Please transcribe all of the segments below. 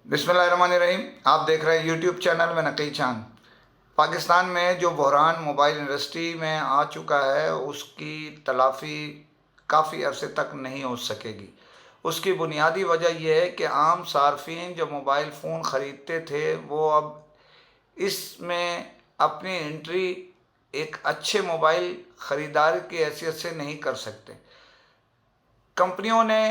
बिस्मिल्लाहिर्रहमानिर्रहीम। आप देख रहे हैं यूट्यूब चैनल में नकील चांद। पाकिस्तान में जो बहरान मोबाइल इंडस्ट्री में आ चुका है उसकी तलाफ़ी काफ़ी अरसे तक नहीं हो सकेगी। उसकी बुनियादी वजह यह है कि आम सार्फिन जो मोबाइल फ़ोन ख़रीदते थे वो अब इसमें अपनी एंट्री एक अच्छे मोबाइल ख़रीदार की हैसियत से नहीं कर सकते। कंपनियों ने,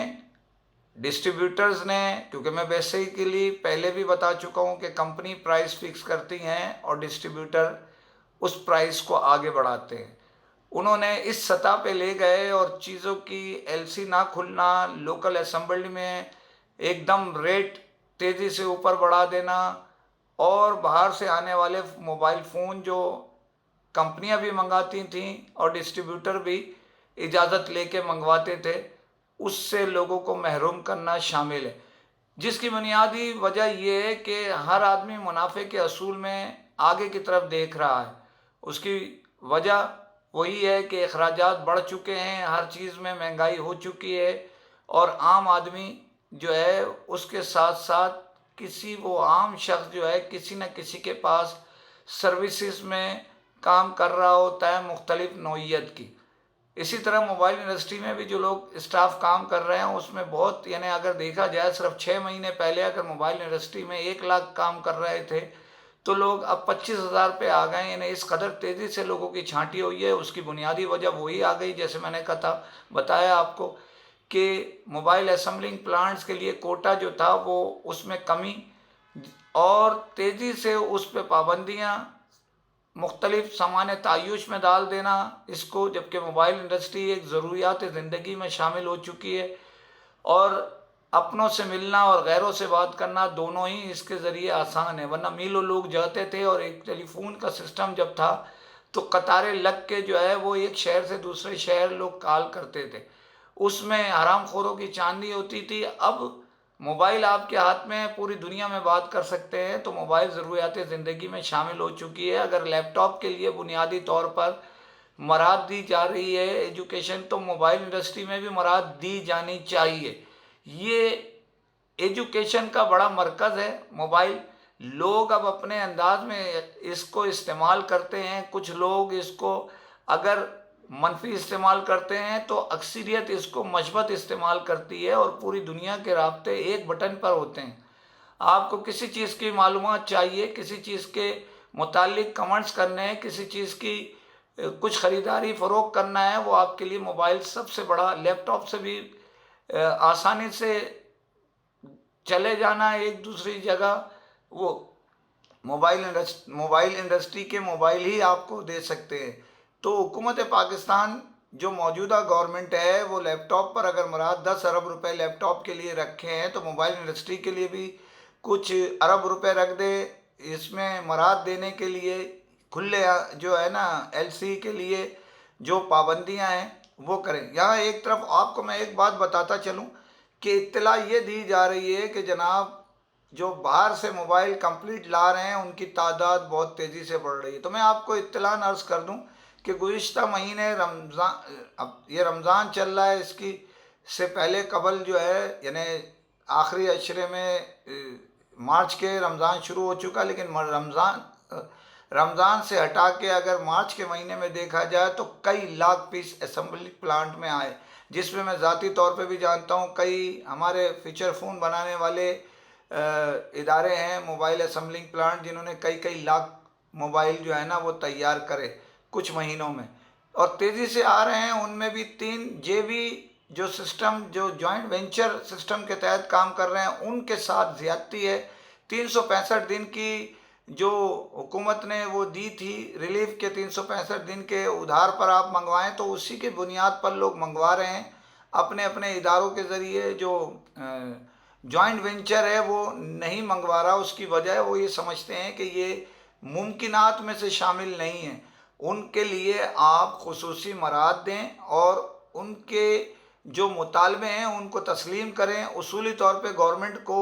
डिस्ट्रीब्यूटर्स ने, क्योंकि मैं वैसे ही के लिए पहले भी बता चुका हूँ कि कंपनी प्राइस फिक्स करती हैं और डिस्ट्रीब्यूटर उस प्राइस को आगे बढ़ाते हैं। उन्होंने इस सतह पे ले गए और चीज़ों की एलसी ना खुलना, लोकल असेंबली में एकदम रेट तेज़ी से ऊपर बढ़ा देना और बाहर से आने वाले मोबाइल फ़ोन जो कंपनियां भी मंगाती थीं और डिस्ट्रीब्यूटर भी इजाज़त लेके मंगवाते थे, उससे लोगों को महरूम करना शामिल है। जिसकी बुनियादी वजह यह है कि हर आदमी मुनाफे के असूल में आगे की तरफ देख रहा है। उसकी वजह वही है कि अखराजात बढ़ चुके हैं, हर चीज़ में महंगाई हो चुकी है और आम आदमी जो है उसके साथ साथ किसी वो आम शख्स जो है किसी न किसी के पास सर्विसेज में काम कर रहा होता है मुख्तलिफ नौइयत की। इसी तरह मोबाइल इंडस्ट्री में भी जो लोग स्टाफ काम कर रहे हैं उसमें बहुत, यानी अगर देखा जाए सिर्फ 6 महीने पहले अगर मोबाइल इंडस्ट्री में 1 लाख काम कर रहे थे तो लोग अब 25,000 पे आ गए। यानी इस कदर तेज़ी से लोगों की छांटी हुई है। उसकी बुनियादी वजह वही आ गई, जैसे मैंने कहा बताया आपको कि मोबाइल असेंबलिंग प्लांट्स के लिए कोटा जो था वो उसमें कमी और तेज़ी से उस पर पाबंदियाँ मुख्तलिफ सामान तायुश में डाल देना इसको, जबकि मोबाइल इंडस्ट्री एक ज़रूरियात ज़िंदगी में शामिल हो चुकी है और अपनों से मिलना और गैरों से बात करना दोनों ही इसके ज़रिए आसान है। वरना मीलों लोग जाते थे और एक टेलीफोन का सिस्टम जब था तो कतारें लग के जो है वो एक शहर से दूसरे शहर लोग कॉल करते थे, उसमें हरामखोरों की चांदी होती थी। अब मोबाइल आपके हाथ में, पूरी दुनिया में बात कर सकते हैं, तो मोबाइल ज़रूरियात ज़िंदगी में शामिल हो चुकी है। अगर लैपटॉप के लिए बुनियादी तौर पर मराद दी जा रही है एजुकेशन, तो मोबाइल इंडस्ट्री में भी मराद दी जानी चाहिए। ये एजुकेशन का बड़ा मरकज़ है मोबाइल। लोग अब अपने अंदाज में इसको इस्तेमाल करते हैं। कुछ लोग इसको अगर मनफी इस्तेमाल करते हैं तो अक्सरियत इसको मस्बत इस्तेमाल करती है और पूरी दुनिया के राब्ते एक बटन पर होते हैं। आपको किसी चीज़ की मालूमात चाहिए, किसी चीज़ के मुतालिक कमेंट्स करने हैं, किसी चीज़ की कुछ ख़रीदारी फ़रोख्त करना है, वो आपके लिए मोबाइल सबसे बड़ा, लैपटॉप से भी आसानी से चले जाना एक दूसरी जगह, वो मोबाइल इंडस्ट्री के मोबाइल ही आपको दे सकते हैं। तो हुकूमत पाकिस्तान जो मौजूदा गवर्नमेंट है वो लैपटॉप पर अगर मुराद 10 अरब रुपए लैपटॉप के लिए रखे हैं तो मोबाइल इंडस्ट्री के लिए भी कुछ अरब रुपए रख दे इसमें मुराद देने के लिए। खुले जो है ना एलसी के लिए जो पाबंदियां हैं वो करें। यहाँ एक तरफ आपको मैं एक बात बताता चलूँ कि इत्तला ये दी जा रही है कि जनाब जो बाहर से मोबाइल कंप्लीट ला रहे हैं उनकी तादाद बहुत तेज़ी से बढ़ रही है। तो मैं आपको इत्तलान अर्ज़ कर दूं कि गुज़िश्ता महीने रमज़ान, अब ये रमज़ान चल रहा है, इसकी से पहले कबल जो है यानी आखिरी अशरे में मार्च के रमज़ान शुरू हो चुका, लेकिन रमज़ान से हटा के अगर मार्च के महीने में देखा जाए तो कई लाख पीस असेंबली प्लांट में आए, जिसमें मैं ज़ाती तौर पे भी जानता हूँ कई हमारे फीचर फ़ोन बनाने वाले इदारे हैं, मोबाइल असेंबलिंग प्लांट, जिन्होंने कई कई लाख मोबाइल जो है ना वो तैयार करे कुछ महीनों में और तेज़ी से आ रहे हैं। उनमें भी 3 JB जो सिस्टम, जो जॉइंट वेंचर सिस्टम के तहत काम कर रहे हैं, उनके साथ ज़्यादती है। 365 दिन की जो हुकूमत ने वो दी थी रिलीफ के, 365 दिन के उधार पर आप मंगवाएं, तो उसी के बुनियाद पर लोग मंगवा रहे हैं अपने अपने इदारों के ज़रिए। जो जॉइंट वेंचर है वो नहीं मंगवा रहा, उसकी वजह वो ये समझते हैं कि ये मुमकिनात में से शामिल नहीं है। उनके लिए आप खुसूसी मराद दें और उनके जो मुतालबे हैं उनको तस्लीम करें। उसूली तौर पे गवर्नमेंट को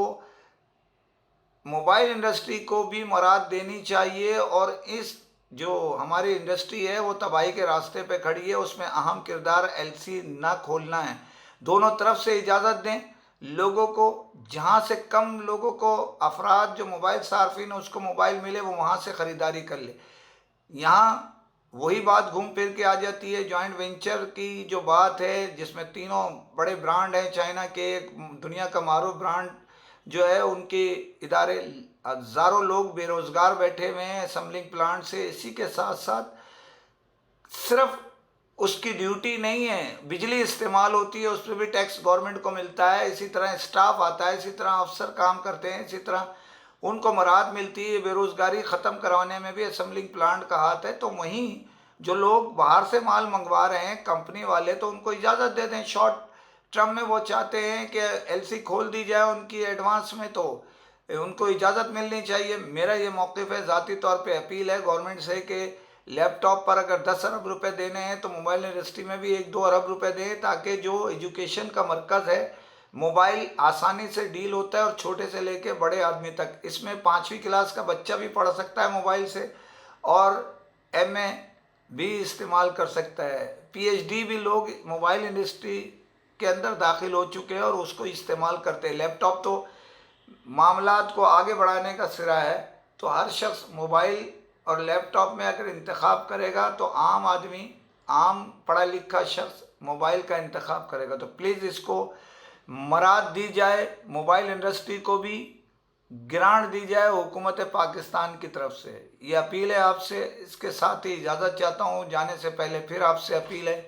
मोबाइल इंडस्ट्री को भी मराद देनी चाहिए और इस जो हमारी इंडस्ट्री है वो तबाही के रास्ते पे खड़ी है, उसमें अहम किरदार एलसी ना खोलना है। दोनों तरफ से इजाज़त दें, लोगों को, जहाँ से कम लोगों को, अफराद जो मोबाइल सार्फिन है उसको मोबाइल मिले, वो वहाँ से ख़रीदारी कर ले। यहाँ वही बात घूम फिर के आ जाती है जॉइंट वेंचर की जो बात है, जिसमें तीनों बड़े ब्रांड हैं चाइना के, दुनिया का मारूफ ब्रांड जो है, उनके इदारे, हज़ारों लोग बेरोज़गार बैठे हुए हैं असेंबलिंग प्लांट से। इसी के साथ साथ सिर्फ उसकी ड्यूटी नहीं है, बिजली इस्तेमाल होती है, उस पर भी टैक्स गवर्नमेंट को मिलता है। इसी तरह स्टाफ आता है, इसी तरह अफसर काम करते हैं, इसी तरह उनको मराहत मिलती है। बेरोज़गारी ख़त्म करवाने में भी असेंबलिंग प्लांट का हाथ है। तो वहीं जो लोग बाहर से माल मंगवा रहे हैं कंपनी वाले, तो उनको इजाज़त दे दें। शॉर्ट टर्म में वो चाहते हैं कि एलसी खोल दी जाए उनकी एडवांस में, तो उनको इजाज़त मिलनी चाहिए। मेरा ये मौक़िफ़ है, ज़ाती तौर पे अपील है गवर्नमेंट से कि लैपटॉप पर अगर 10 अरब रुपए देने हैं तो मोबाइल इंडस्ट्री में भी 1-2 अरब रुपए दें, ताकि जो एजुकेशन का मरकज़ है, मोबाइल आसानी से डील होता है और छोटे से लेके बड़े आदमी तक, इसमें 5वीं क्लास का बच्चा भी पढ़ सकता है मोबाइल से, और एमए भी इस्तेमाल कर सकता है। पीएचडी भी लोग मोबाइल इंडस्ट्री के अंदर दाखिल हो चुके हैं और उसको इस्तेमाल करते हैं। लैपटॉप तो मामलात को आगे बढ़ाने का सिरा है, तो हर शख्स मोबाइल और लैपटॉप में अगर इंतखाब करेगा तो आम आदमी, आम पढ़ा लिखा शख्स मोबाइल का इंतखाब करेगा। तो प्लीज़ इसको मराद दी जाए, मोबाइल इंडस्ट्री को भी ग्रांट दी जाए हुकूमत पाकिस्तान की तरफ से। ये अपील है आपसे। इसके साथ ही इजाज़त चाहता हूँ, जाने से पहले फिर आपसे अपील है,